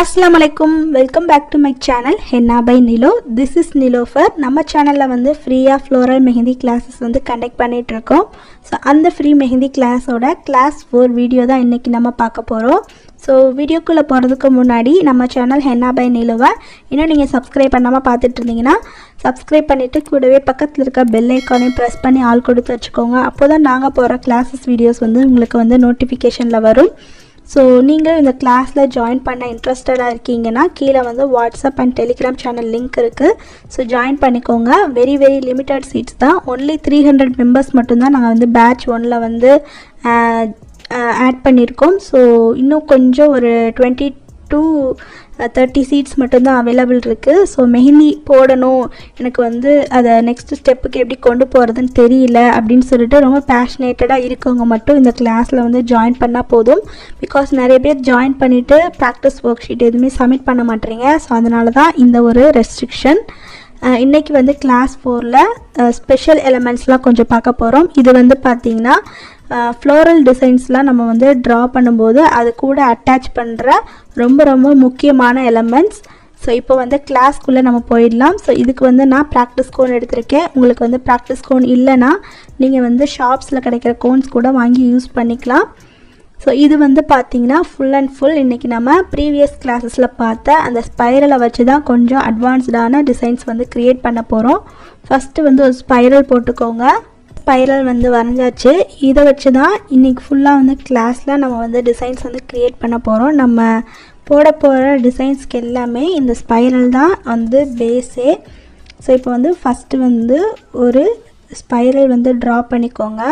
Assalamualaikum, welcome back to my channel Henna by Nilo. This is Nilofer. நம்ம சேனல்ல வந்து ஃப்ரீயா floral மெஹந்தி classes வந்து கண்டக்ட் பண்ணிட்டு இருக்கோம். ஸோ அந்த ஃப்ரீ மெஹந்தி கிளாஸோட கிளாஸ் 4 வீடியோ தான் இன்னைக்கு நம்ம பார்க்க போகிறோம். ஸோ வீடியோக்குள்ளே போகிறதுக்கு முன்னாடி நம்ம சேனல் ஹென்னா பை நிலோவை இன்னும் நீங்கள் சப்ஸ்கிரைப் பண்ணாமல் பார்த்துட்டு இருந்தீங்கன்னா சப்ஸ்கிரைப் பண்ணிவிட்டு கூடவே பக்கத்தில் இருக்க பெல் ஐக்கானையும் ப்ரெஸ் பண்ணி ஆல் கொடுத்து வச்சுக்கோங்க. அப்போ தான் நாங்கள் போகிற கிளாஸஸ் வீடியோஸ் வந்து உங்களுக்கு வந்து நோட்டிஃபிகேஷனில் வரும். ஸோ நீங்கள் இந்த கிளாஸில் ஜாயின் பண்ண இன்ட்ரெஸ்டடாக இருக்கீங்கன்னா கீழே வந்து WhatsApp and Telegram channel link இருக்குது. ஸோ ஜாயின் பண்ணிக்கோங்க. வெரி லிமிட்டட் சீட்ஸ் தான். ஒன்லி 300 மெம்பர்ஸ் மட்டும்தான் நாங்கள் வந்து பேட்ச் 1ல் வந்து ஆட் பண்ணியிருக்கோம். ஸோ இன்னும் கொஞ்சம் ஒரு 20 to 30 சீட்ஸ் மட்டும்தான் அவைலபிள் இருக்குது. ஸோ மெஹந்தி போடணும், எனக்கு வந்து அதை நெக்ஸ்ட் ஸ்டெப்புக்கு எப்படி கொண்டு போகிறதுன்னு தெரியல அப்படின்னு சொல்லிட்டு ரொம்ப பேஷனேட்டடாக இருக்கவங்க மட்டும் இந்த கிளாஸில் வந்து ஜாயின் பண்ணால் போதும். பிகாஸ் நிறைய பேர் ஜாயின் பண்ணிவிட்டு ப்ராக்டிஸ் ஒர்க் ஷீட் எதுவுமே சப்மிட் பண்ண மாட்டேறீங்க. ஸோ அதனால தான் இந்த ஒரு ரெஸ்ட்ரிக்ஷன். இன்றைக்கி வந்து கிளாஸ் 4ல் ஸ்பெஷல் எலிமெண்ட்ஸ்லாம் கொஞ்சம் பார்க்க போகிறோம். இது வந்து பார்த்திங்கன்னா ஃப்ளோரல் டிசைன்ஸ்லாம் நம்ம வந்து ட்ரா பண்ணும்போது அது கூட அட்டாச் பண்ணுற ரொம்ப முக்கியமான எலிமெண்ட்ஸ். ஸோ இப்போ வந்து கிளாஸ்க்குள்ளே நம்ம போயிடலாம். ஸோ இதுக்கு வந்து நான் ப்ராக்டிஸ் கோன் எடுத்திருக்கேன். உங்களுக்கு வந்து ப்ராக்டிஸ் கோன் இல்லைன்னா நீங்கள் வந்து ஷாப்ஸில் கிடைக்கிற கோன்ஸ் கூட வாங்கி யூஸ் பண்ணிக்கலாம். ஸோ இது வந்து பார்த்திங்கன்னா ஃபுல் அண்ட் ஃபுல் இன்றைக்கி நம்ம ப்ரீவியஸ் கிளாஸஸில் பார்த்த அந்த ஸ்பைரலை வச்சு தான் கொஞ்சம் அட்வான்ஸ்டான டிசைன்ஸ் வந்து க்ரியேட் பண்ண போகிறோம். ஃபஸ்ட்டு வந்து ஒரு ஸ்பைரல் போட்டுக்கோங்க. ஸ்பைரல் வந்து வரைஞ்சாச்சு. இதை வச்சு தான் இன்றைக்கி ஃபுல்லாக வந்து கிளாஸில் நம்ம வந்து டிசைன்ஸ் வந்து க்ரியேட் பண்ண போகிறோம். நம்ம போட போகிற டிசைன்ஸ்க்கு எல்லாமே இந்த ஸ்பைரல் தான் வந்து பேஸே. ஸோ இப்போ வந்து ஃபஸ்ட்டு வந்து ஒரு ஸ்பைரல் வந்து ட்ரா பண்ணிக்கோங்க.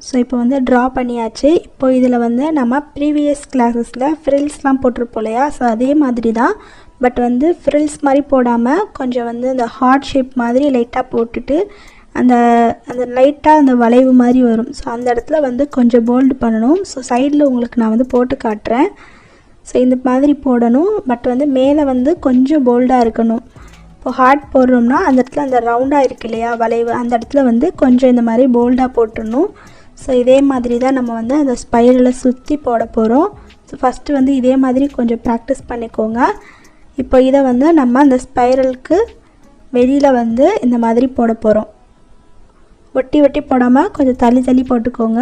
ஸோ இப்போ வந்து ட்ரா பண்ணியாச்சு. இப்போ இதில் வந்து நம்ம ப்ரீவியஸ் கிளாஸஸில் ஃப்ரில்ஸ்லாம் போட்டிருப்போம் இல்லையா? ஸோ அதே மாதிரி தான், பட் வந்து ஃப்ரில்ஸ் மாதிரி போடாமல் கொஞ்சம் வந்து இந்த ஹார்ட் ஷேப் மாதிரி லைட்டாக போட்டுட்டு அந்த லைட்டாக அந்த வளைவு மாதிரி வரும். ஸோ அந்த இடத்துல வந்து கொஞ்சம் போல்டு பண்ணணும். ஸோ சைடில் உங்களுக்கு நான் வந்து போட்டு காட்டுறேன். ஸோ இந்த மாதிரி போடணும், பட் வந்து மேலே வந்து கொஞ்சம் போல்டாக இருக்கணும். இப்போ ஹார்ட் போடுறோம்னா அந்த இடத்துல அந்த ரவுண்டாக இருக்கு இல்லையா வளைவு, அந்த இடத்துல வந்து கொஞ்சம் இந்த மாதிரி போல்டாக போட்டுடணும். ஸோ இதே மாதிரி தான் நம்ம வந்து அந்த ஸ்பைரலை சுற்றி போட போகிறோம். ஸோ ஃபஸ்ட்டு வந்து இதே மாதிரி கொஞ்சம் ப்ராக்டிஸ் பண்ணிக்கோங்க. இப்போ இதை வந்து நம்ம அந்த ஸ்பைரலுக்கு வெளியில் வந்து இந்த மாதிரி போட போகிறோம். ஒட்டி போடாமல் கொஞ்சம் தள்ளி போட்டுக்கோங்க.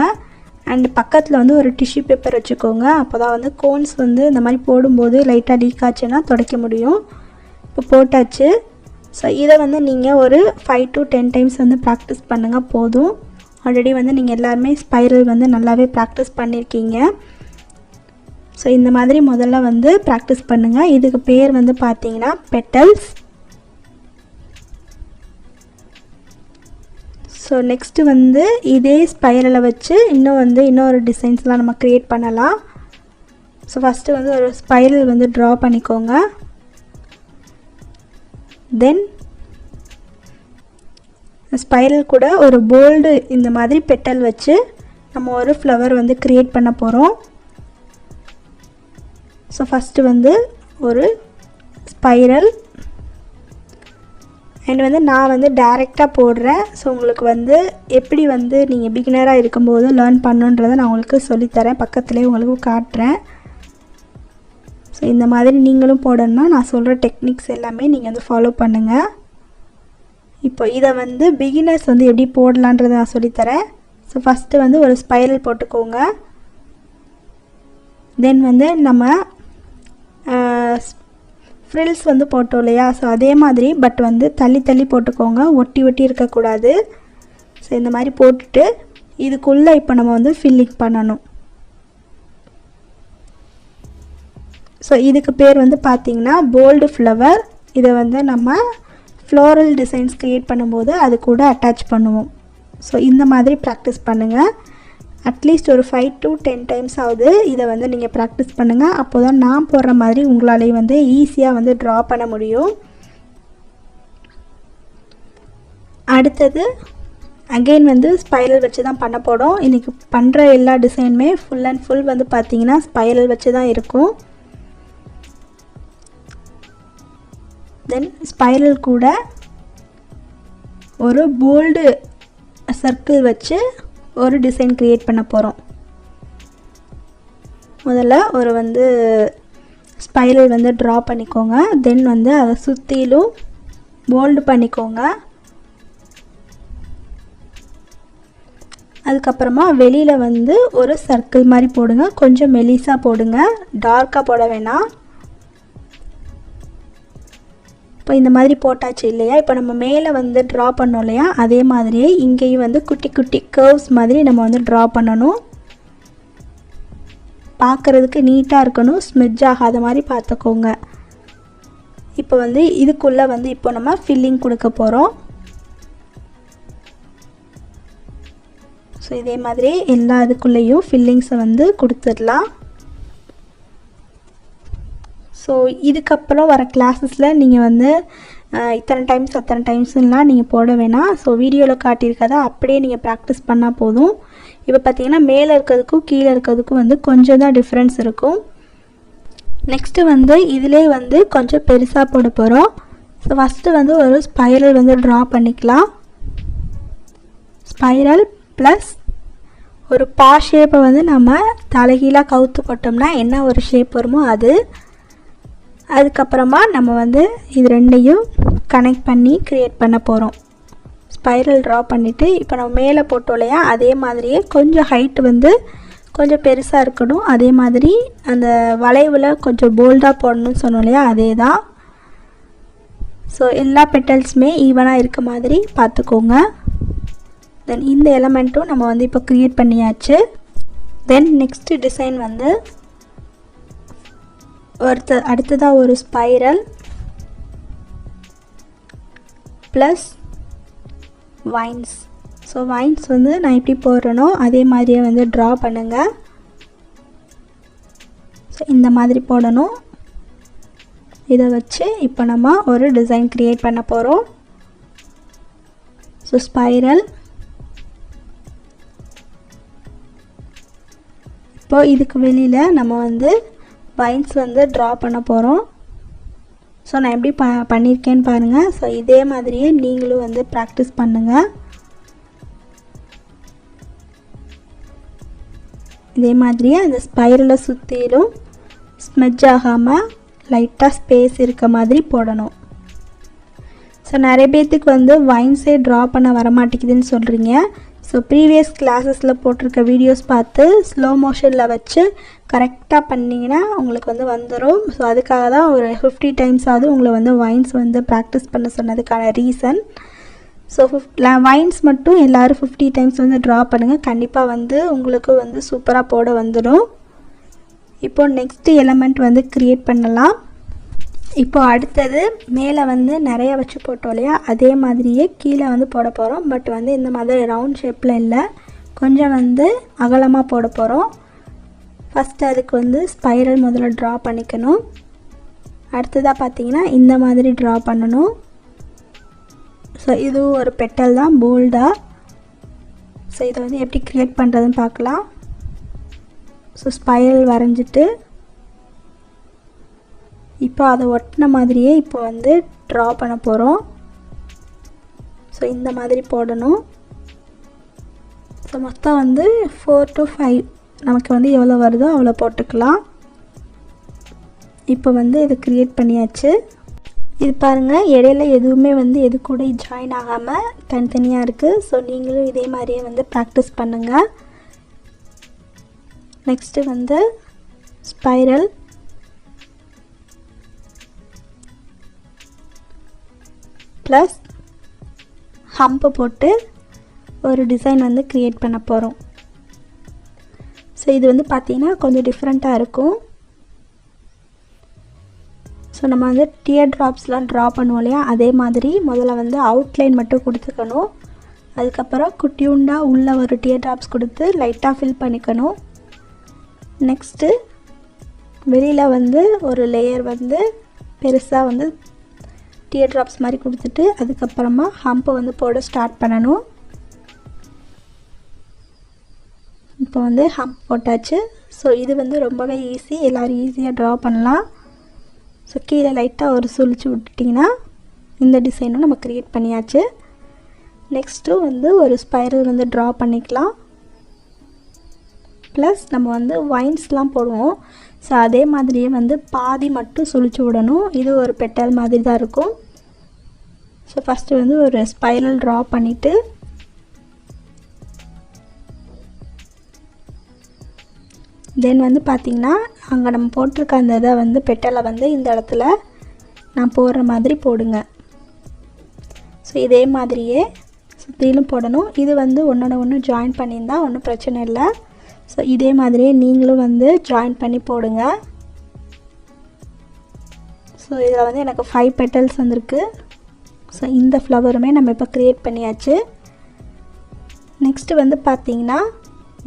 அண்ட் பக்கத்தில் வந்து ஒரு டிஷ்யூ பேப்பர் வச்சுக்கோங்க. அப்போ தான் வந்து கோன்ஸ் வந்து இந்த மாதிரி போடும்போது லைட்டாக லீக் ஆச்சுன்னா துடைக்க முடியும். இப்போ போட்டாச்சு. ஸோ இதை வந்து நீங்கள் ஒரு 5 to 10 டைம்ஸ் வந்து ப்ராக்டிஸ் பண்ணுங்கள் போதும். ஆல்ரெடி வந்து நீங்கள் எல்லாருமே ஸ்பைரல் வந்து நல்லாவே ப்ராக்டிஸ் பண்ணியிருக்கீங்க. ஸோ இந்த மாதிரி முதல்ல வந்து ப்ராக்டிஸ் பண்ணுங்கள். இதுக்கு பேர் வந்து பார்த்தீங்கன்னா பெட்டல்ஸ். ஸோ நெக்ஸ்ட்டு வந்து இதே ஸ்பைரலை வச்சு இன்னொரு டிசைன்ஸ்லாம் நம்ம க்ரியேட் பண்ணலாம். ஸோ ஃபஸ்ட்டு வந்து ஒரு ஸ்பைரல் வந்து ட்ரா பண்ணிக்கோங்க. தென் ஸ்பைரல் கூட ஒரு போல்டு இந்த மாதிரி பெட்டல் வச்சு நம்ம ஒரு ஃப்ளவர் வந்து க்ரியேட் பண்ண போகிறோம். ஸோ ஃபஸ்ட்டு வந்து ஒரு ஸ்பைரல் அண்ட் வந்து நான் வந்து டைரெக்டாக போடுறேன். ஸோ உங்களுக்கு வந்து எப்படி வந்து நீங்கள் பிகினராக இருக்கும்போது லேர்ன் பண்ணுன்றதை நான் உங்களுக்கு சொல்லித்தரேன், பக்கத்துலேயே உங்களுக்கு காட்டுறேன். ஸோ இந்த மாதிரி நீங்களும் போடணும்னா நான் சொல்கிற டெக்னிக்ஸ் எல்லாமே நீங்கள் வந்து ஃபாலோ பண்ணுங்கள். இப்போ இதை வந்து பிகினர்ஸ் வந்து எப்படி போடலான்றதை நான் சொல்லித்தரேன். ஸோ ஃபஸ்ட்டு வந்து ஒரு ஸ்பைரல் போட்டுக்கோங்க. தென் வந்து நம்ம ஃப்ரில்ஸ் வந்து போட்டோம் இல்லையா? ஸோ அதே மாதிரி பட் வந்து தள்ளி போட்டுக்கோங்க, ஒட்டி இருக்கக்கூடாது. ஸோ இந்த மாதிரி போட்டுட்டு இதுக்குள்ளே இப்போ நம்ம வந்து ஃபில்லிங் பண்ணணும். ஸோ இதுக்கு பேர் வந்து பார்த்திங்கன்னா போல்டு ஃப்ளவர். இதை வந்து நம்ம ஃப்ளோரல் டிசைன்ஸ் க்ரியேட் பண்ணும்போது அது கூட அட்டாச் பண்ணுவோம். ஸோ இந்த மாதிரி ப்ராக்டிஸ் பண்ணுங்கள். அட்லீஸ்ட் ஒரு 5 to 10 டைம்ஸ் ஆகுது இதை வந்து நீங்கள் ப்ராக்டிஸ் பண்ணுங்கள். அப்போ தான் நான் போடுற மாதிரி உங்களாலேயும் வந்து ஈஸியாக வந்து ட்ரா பண்ண முடியும். அடுத்தது அகெயின் வந்து ஸ்பைரல் வச்சு தான் பண்ண போகிறோம். இன்றைக்கி பண்ணுற எல்லா டிசைனுமே ஃபுல் அண்ட் ஃபுல் வந்து பார்த்திங்கன்னா ஸ்பைரல் வச்சு தான் இருக்கும். தென் ஸ்பைரல் கூட ஒரு போல்டு சர்க்கிள் வச்சு ஒரு டிசைன் க்ரியேட் பண்ண போகிறோம். முதல்ல ஒரு வந்து ஸ்பைரல் வந்து ட்ரா பண்ணிக்கோங்க. தென் வந்து அதை சுற்றிலும் போல்டு பண்ணிக்கோங்க. அதுக்கப்புறமா வெளியில் வந்து ஒரு சர்க்கிள் மாதிரி போடுங்க. கொஞ்சம் மெலிசாக போடுங்க, டார்க்காக போட வேணாம். இப்போ இந்த மாதிரி போட்டாச்சு இல்லையா? இப்போ நம்ம மேலே வந்து ட்ரா பண்ணோம் இல்லையா, அதே மாதிரியே இங்கேயும் வந்து குட்டி குட்டி கர்வ்ஸ் மாதிரி நம்ம வந்து ட்ரா பண்ணணும். பார்க்குறதுக்கு நீட்டாக இருக்கணும், ஸ்மெட்ஜ் ஆகாத மாதிரி பார்த்துக்கோங்க. இப்போ வந்து இதுக்குள்ளே வந்து இப்போ நம்ம ஃபில்லிங் கொடுக்க போகிறோம். ஸோ இதே மாதிரி எல்லா இதுக்குள்ளேயும் ஃபில்லிங்ஸை வந்து கொடுத்துடலாம். ஸோ இதுக்கப்புறம் வர கிளாஸஸில் நீங்கள் வந்து இத்தனை டைம்ஸ் அத்தனை டைம்ஸ்லாம் நீங்கள் போட வேணாம். ஸோ வீடியோவில் காட்டியிருக்கதை அப்படியே நீங்கள் ப்ராக்டிஸ் பண்ணால் போதும். இப்போ பார்த்தீங்கன்னா மேலே இருக்கிறதுக்கும் கீழே இருக்கிறதுக்கும் வந்து கொஞ்சம் தான் டிஃப்ரென்ஸ் இருக்கும். நெக்ஸ்ட்டு வந்து இதிலே வந்து கொஞ்சம் பெருசாக போட போகிறோம். ஸோ ஃபஸ்ட்டு வந்து ஒரு ஸ்பைரல் வந்து ட்ரா பண்ணிக்கலாம். ஸ்பைரல் ப்ளஸ் ஒரு பா ஷேப்பை வந்து நம்ம தலைகீழாக கவுத்து போட்டோம்னா என்ன ஒரு ஷேப் வருமோ அது. அதுக்கப்புறமா நம்ம வந்து இது ரெண்டையும் கனெக்ட் பண்ணி க்ரியேட் பண்ண போகிறோம். ஸ்பைரல் ட்ரா பண்ணிவிட்டு இப்போ நம்ம மேலே போட்டோம் இல்லையா, அதே மாதிரியே கொஞ்சம் ஹைட் வந்து கொஞ்சம் பெருசாக இருக்கணும். அதே மாதிரி அந்த வளைவில் கொஞ்சம் போல்டாக போடணும்னு சொன்னோம் இல்லையா, அதே தான். ஸோ எல்லா பெட்டல்ஸுமே ஈவனாக இருக்க மாதிரி பார்த்துக்கோங்க. தென் இந்த எலமெண்ட்டும் நம்ம வந்து இப்போ க்ரியேட் பண்ணியாச்சு. தென் நெக்ஸ்ட்டு டிசைன் வந்து அடுத்ததாக ஒரு spiral plus wines. So wines வந்து நான் எப்படி போடுறேனோ அதே மாதிரியே வந்து ட்ரா பண்ணுங்கள். ஸோ இந்த மாதிரி போடணும். இதை வச்சு இப்போ நம்ம ஒரு டிசைன் க்ரியேட் பண்ண போகிறோம். ஸோ ஸ்பைரல், இப்போ இதுக்கு வெளியில் நம்ம வந்து வைன்ஸ் வந்து ட்ரா பண்ண போகிறோம். ஸோ நான் எப்படி பண்ணியிருக்கேன்னு பாருங்கள். ஸோ இதே மாதிரியே நீங்களும் வந்து ப்ராக்டிஸ் பண்ணுங்கள். இதே மாதிரியே அந்த ஸ்பைரலை சுற்றிலும் ஸ்மெட்ஜ் ஆகாமல் லைட்டாக ஸ்பேஸ் இருக்க மாதிரி போடணும். ஸோ நிறைய பேர்த்துக்கு வந்து வைன்ஸே ட்ரா பண்ண வரமாட்டேங்குதுன்னு சொல்கிறீங்க. ஸோ ப்ரீவியஸ் கிளாஸஸில் போட்டிருக்க வீடியோஸ் பார்த்து ஸ்லோ மோஷனில் வச்சு கரெக்டாக பண்ணிங்கன்னா உங்களுக்கு வந்து வந்துடும். ஸோ அதுக்காக தான் ஒரு 50 டைம்ஸாவது உங்களை வந்து வைன்ஸ் வந்து ப்ராக்டிஸ் பண்ண சொன்னதுக்கான ரீசன். ஸோ வைன்ஸ் மட்டும் எல்லோரும் 50 டைம்ஸ் வந்து ட்ரா பண்ணுங்கள். கண்டிப்பாக வந்து உங்களுக்கு வந்து சூப்பராக போட வந்துடும். இப்போது நெக்ஸ்ட்டு எலமெண்ட் வந்து க்ரியேட் பண்ணலாம். இப்போ அடுத்தது மேலே வந்து நிறைய வச்சு போட்டோம் இல்லையா, அதே மாதிரியே கீழே வந்து போட போகிறோம். பட் வந்து இந்த மாதிரி ரவுண்ட் ஷேப்பில் இல்லை, கொஞ்சம் வந்து அகலமாக போட போகிறோம். ஃபஸ்ட்டு அதுக்கு வந்து ஸ்பைரல் முதல்ல ட்ரா பண்ணிக்கணும். அடுத்ததாக பார்த்தீங்கன்னா இந்த மாதிரி ட்ரா பண்ணணும். ஸோ இதுவும் ஒரு பெட்டல் தான், போல்டாக. ஸோ இதை வந்து எப்படி க்ரியேட் பண்ணுறதுன்னு பார்க்கலாம். ஸோ ஸ்பைரல் வரைஞ்சிட்டு இப்போ அதை ஒட்டின மாதிரியே இப்போ வந்து ட்ரா பண்ண போகிறோம். ஸோ இந்த மாதிரி போடணும். ஸோ மொத்தம் வந்து 4 to 5 நமக்கு வந்து எவ்வளோ வருதோ அவ்வளோ போட்டுக்கலாம். இப்போ வந்து இது க்ரியேட் பண்ணியாச்சு. இது பாருங்கள், இடையில எதுவுமே வந்து எது கூட ஜாயின் ஆகாமல் தனித்தனியாக இருக்குது. ஸோ நீங்களும் இதே மாதிரியே வந்து ப்ராக்டிஸ் பண்ணுங்கள். நெக்ஸ்ட்டு வந்து ஸ்பைரல் ப்ளஸ் ஹம்பை போட்டு ஒரு டிசைன் வந்து க்ரியேட் பண்ண போகிறோம். ஸோ இது வந்து பார்த்திங்கன்னா கொஞ்சம் டிஃப்ரெண்ட்டாக இருக்கும். ஸோ நம்ம வந்து டியர் ட்ராப்ஸ்லாம் ட்ரா பண்ணுவோம் இல்லையா, அதே மாதிரி முதல்ல வந்து அவுட்லைன் மட்டும் கொடுத்துக்கணும். அதுக்கப்புறம் குட்டியுண்டாக உள்ள ஒரு டியர் ட்ராப்ஸ் கொடுத்து லைட்டாக ஃபில் பண்ணிக்கணும். நெக்ஸ்ட்டு வெளியில் வந்து ஒரு லேயர் வந்து பெருசாக வந்து டியர் ட்ராப்ஸ் மாதிரி கொடுத்துட்டு அதுக்கப்புறமா ஹம்பை வந்து போட ஸ்டார்ட் பண்ணணும். இப்போ வந்து ஹம்ப் போட்டாச்சு. ஸோ இது வந்து ரொம்பவே ஈஸி, எல்லோரும் ஈஸியாக ட்ரா பண்ணலாம். ஸோ கீழே லைட்டாக ஒரு சுழிச்சு விட்டுட்டிங்கன்னா இந்த டிசைனும் நம்ம க்ரியேட் பண்ணியாச்சு. நெக்ஸ்ட்டு வந்து ஒரு ஸ்பைரல் வந்து ட்ரா பண்ணிக்கலாம். ப்ளஸ் நம்ம வந்து வைன்ஸ்லாம் போடுவோம். ஸோ அதே மாதிரியே வந்து பாதி மட்டும் சுழிச்சு விடணும். இது ஒரு பெட்டல் மாதிரி தான் இருக்கும். ஸோ ஃபஸ்ட்டு வந்து ஒரு ஸ்பைரல் ட்ரா பண்ணிவிட்டு தென் வந்து பார்த்திங்கன்னா அங்கே நம்ம போட்டிருக்க அந்த இதை வந்து பெட்டலை வந்து இந்த இடத்துல நான் போடுற மாதிரி போடுங்க. ஸோ இதே மாதிரியே சுற்றிலும் போடணும். இது வந்து ஒன்றோட ஒன்று ஜாயின் பண்ணியிருந்தால் ஒன்றும் பிரச்சனை இல்லை. ஸோ இதே மாதிரியே நீங்களும் வந்து ஜாயின் பண்ணி போடுங்க. ஸோ இதில் வந்து எனக்கு 5 பெட்டல்ஸ் வந்திருக்கு. ஸோ இந்த ஃப்ளவருமே நம்ம இப்போ க்ரியேட் பண்ணியாச்சு. நெக்ஸ்ட்டு வந்து பார்த்திங்கன்னா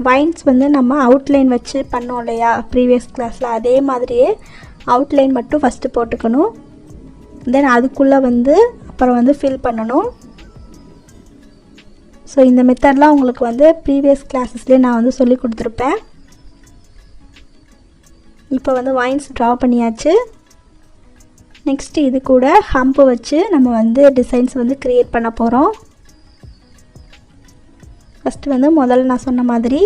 வைன்ஸ் வந்து நம்ம அவுட்லைன் வச்சு பண்ணோம் இல்லையா ப்ரீவியஸ் கிளாஸில், அதே மாதிரியே அவுட்லைன் மட்டும் ஃபஸ்ட்டு போட்டுக்கணும். தென் அதுக்குள்ளே வந்து அப்புறம் வந்து ஃபில் பண்ணணும். ஸோ இந்த மெத்தட்லாம் உங்களுக்கு வந்து ப்ரீவியஸ் கிளாஸஸ்லேயே நான் வந்து சொல்லி கொடுத்துருப்பேன். இப்போ வந்து வைன்ஸ் ட்ரா பண்ணியாச்சு. நெக்ஸ்ட்டு இது கூட ஹம்பு வச்சு நம்ம வந்து டிசைன்ஸ் வந்து க்ரியேட் பண்ண போகிறோம். ஃபஸ்ட்டு வந்து முதல்ல நான் சொன்ன மாதிரி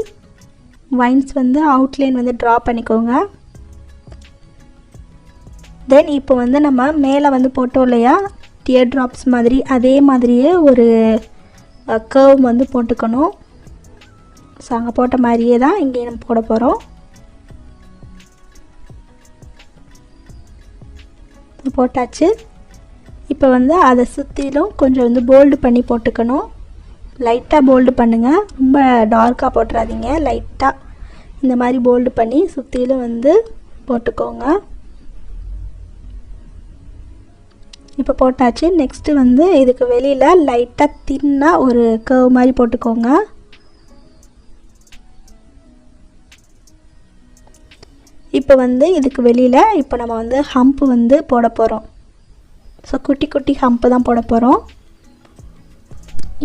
வைன்ஸ் வந்து அவுட்லைன் வந்து ட்ரா பண்ணிக்கோங்க. தென் இப்போ வந்து நம்ம மேலே வந்து போட்டோம் இல்லையா டியர் ட்ராப்ஸ் மாதிரி, அதே மாதிரியே ஒரு கர்வ் வந்து போட்டுக்கணும். ஸோ அங்கே போட்ட மாதிரியே தான் இங்கேயும் நம்ம போட போகிறோம். போட்டாச்சு. இப்போ வந்து அதை சுற்றிலும் கொஞ்சம் வந்து போல்டு பண்ணி போட்டுக்கணும். லைட்டாக போல்டு பண்ணுங்கள், ரொம்ப டார்க்காக போட்டுறாதீங்க. லைட்டாக இந்த மாதிரி போல்டு பண்ணி சுற்றிலும் வந்து போட்டுக்கோங்க. இப்போ போட்டாச்சு. நெக்ஸ்ட்டு வந்து இதுக்கு வெளியில் லைட்டாக தின்னாக ஒரு கர்வ் மாதிரி போட்டுக்கோங்க. இப்போ வந்து இதுக்கு வெளியில் இப்போ நம்ம வந்து ஹம்ப்பு வந்து போட போகிறோம். ஸோ குட்டி குட்டி ஹம்ப்பு தான் போட போகிறோம்.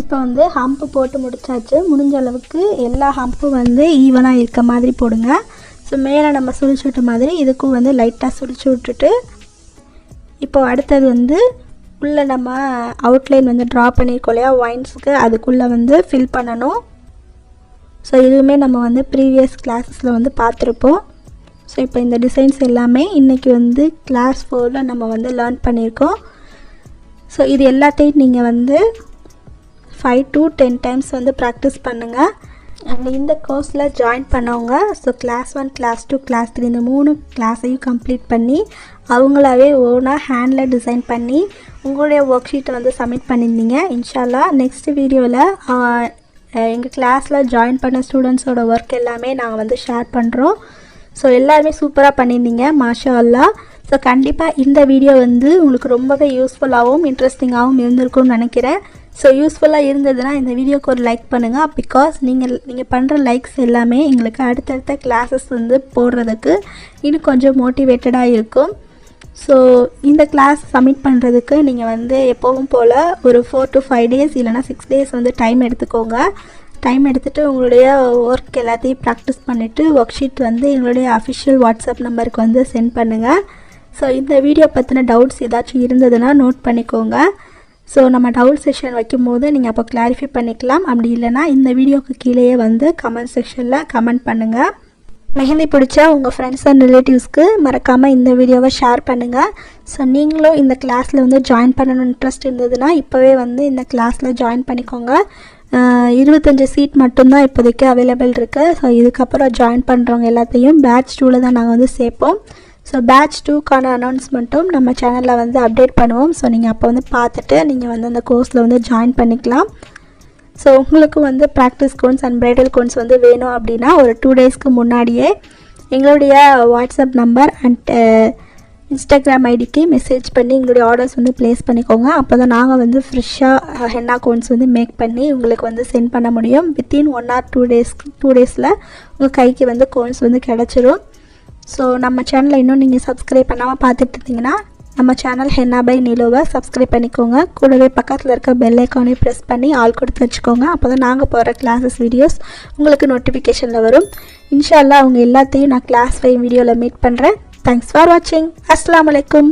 இப்போ வந்து ஹம்ப்பு போட்டு முடிச்சாச்சு. முடிஞ்ச அளவுக்கு எல்லா ஹம்பும் வந்து ஈவனாக இருக்க மாதிரி போடுங்க. ஸோ மேலே நம்ம சுழிச்சு விட்ட மாதிரி இதுக்கும் வந்து லைட்டாக சுழிச்சு விட்டுட்டு இப்போ அடுத்தது வந்து உள்ளே நம்ம அவுட்லைன் வந்து ட்ரா பண்ணியிருக்கோம் இல்லையா வைன்ஸுக்கு, அதுக்குள்ளே வந்து ஃபில் பண்ணணும். ஸோ இதுவுமே நம்ம வந்து ப்ரீவியஸ் கிளாஸஸில் வந்து பார்த்துருப்போம். ஸோ இப்போ இந்த டிசைன்ஸ் எல்லாமே இன்றைக்கி வந்து கிளாஸ் 4ல் நம்ம வந்து லேர்ன் பண்ணியிருக்கோம். ஸோ இது எல்லாத்தையும் நீங்கள் வந்து 5 to 10 டைம்ஸ் வந்து ப்ராக்டிஸ் பண்ணுங்கள். அண்ட் இந்த கோர்ஸில் ஜாயின் பண்ணவங்க ஸோ கிளாஸ் 1, கிளாஸ் 2, கிளாஸ் 3 இந்த 3 கிளாஸையும் கம்ப்ளீட் பண்ணி அவங்களாவே ஓனாக ஹேண்டில் டிசைன் பண்ணி உங்களுடைய ஒர்க் ஷீட்டை வந்து சப்மிட் பண்ணியிருந்தீங்க. இன்ஷால்லா நெக்ஸ்ட் வீடியோவில் எங்கள் கிளாஸில் ஜாயின் பண்ண ஸ்டூடெண்ட்ஸோட ஒர்க் எல்லாமே நாங்கள் வந்து ஷேர் பண்ணுறோம். ஸோ எல்லாருமே சூப்பராக பண்ணியிருந்தீங்க, மாஷா அல்லா. ஸோ கண்டிப்பாக இந்த வீடியோ வந்து உங்களுக்கு ரொம்பவே யூஸ்ஃபுல்லாகவும் இன்ட்ரெஸ்டிங்காகவும் இருந்திருக்கும்னு நினைக்கிறேன். ஸோ யூஸ்ஃபுல்லாக இருந்ததுன்னா இந்த வீடியோக்கு ஒரு லைக் பண்ணுங்கள். பிகாஸ் நீங்கள் பண்ணுற லைக்ஸ் எல்லாமே எங்களுக்கு அடுத்தடுத்த கிளாஸஸ் வந்து போடுறதுக்கு இன்னும் கொஞ்சம் மோட்டிவேட்டடாக இருக்கும். ஸோ இந்த கிளாஸ் சப்மிட் பண்ணுறதுக்கு நீங்கள் வந்து எப்போவும் போல் ஒரு 4 to 5 days இல்லைனா 6 days வந்து டைம் எடுத்துக்கோங்க. டைம் எடுத்துகிட்டு உங்களுடைய ஒர்க் எல்லாத்தையும் ப்ராக்டிஸ் பண்ணிவிட்டு ஒர்க் ஷீட் வந்து எங்களுடைய அஃபிஷியல் வாட்ஸ்அப் நம்பருக்கு வந்து சென்ட் பண்ணுங்கள். ஸோ இந்த வீடியோ பற்றின டவுட்ஸ் ஏதாச்சும் இருந்ததுன்னா நோட் பண்ணிக்கோங்க. ஸோ நம்ம டவுட் செஷன் வைக்கும் போது நீங்கள் அப்போ கிளாரிஃபை பண்ணிக்கலாம். அப்படி இல்லைனா இந்த வீடியோக்கு கீழேயே வந்து கமெண்ட் செக்ஷனில் கமெண்ட் பண்ணுங்கள். மெஹந்தி பிடிச்சா உங்கள் ஃப்ரெண்ட்ஸ் அண்ட் ரிலேட்டிவ்ஸ்க்கு மறக்காமல் இந்த வீடியோவை ஷேர் பண்ணுங்கள். ஸோ நீங்களும் இந்த கிளாஸில் வந்து ஜாயின் பண்ணணும்னு இன்ட்ரெஸ்ட் இருந்ததுன்னா இப்போவே வந்து இந்த கிளாஸில் ஜாயின் பண்ணிக்கோங்க. 25 சீட் மட்டும்தான் இப்போதைக்கு அவைலபிள் இருக்குது. ஸோ இதுக்கப்புறம் ஜாயின் பண்ணுறவங்க எல்லாத்தையும் பேட்ச் 2ல் தான் நாங்கள் வந்து சேர்ப்போம். ஸோ பேட்ச் 2க்கான அனௌன்ஸ்மெண்ட்டும் நம்ம சேனலில் வந்து அப்டேட் பண்ணுவோம். ஸோ நீங்கள் அப்போ வந்து பார்த்துட்டு நீங்கள் வந்து அந்த கோர்ஸில் வந்து ஜாயின் பண்ணிக்கலாம். ஸோ உங்களுக்கு வந்து practice cones and bridal cones வந்து வேணும் அப்படின்னா ஒரு 2 டேஸ்க்கு முன்னாடியே எங்களுடைய வாட்ஸ்அப் நம்பர் அண்ட் இன்ஸ்டாகிராம் ஐடிக்கு மெசேஜ் பண்ணி எங்களுடைய ஆர்டர்ஸ் வந்து ப்ளேஸ் பண்ணிக்கோங்க. அப்போ தான் நாங்கள் வந்து ஃப்ரெஷ்ஷாக ஹென்னா கோன்ஸ் வந்து மேக் பண்ணி உங்களுக்கு வந்து சென்ட் பண்ண முடியும். வித்தின் 1 or 2 டேஸில் உங்கள் கைக்கு வந்து கோன்ஸ் வந்து கிடச்சிரும். ஸோ நம்ம சேனலை இன்னும் நீங்கள் சப்ஸ்கிரைப் பண்ணாமல் பார்த்துட்டு இருந்தீங்கன்னா நம்ம சேனல் ஹென்னா பை நிலோவை சப்ஸ்கிரைப் பண்ணிக்கோங்க. கூடவே பக்கத்தில் இருக்க பெல் ஐக்கானை ப்ரெஸ் பண்ணி ஆல் கொடுத்து வச்சுக்கோங்க. அப்போ தான் நாங்கள் போகிற கிளாஸஸ் வீடியோஸ் உங்களுக்கு நோட்டிஃபிகேஷனில் வரும். இன்ஷா அல்லாஹ் அவங்க எல்லாத்தையும் நான் கிளாஸ் 5 வீடியோவில் மீட் பண்ணுறேன். தேங்க்ஸ் ஃபார் வாட்சிங். அஸ்ஸலாமு அலைக்கும்.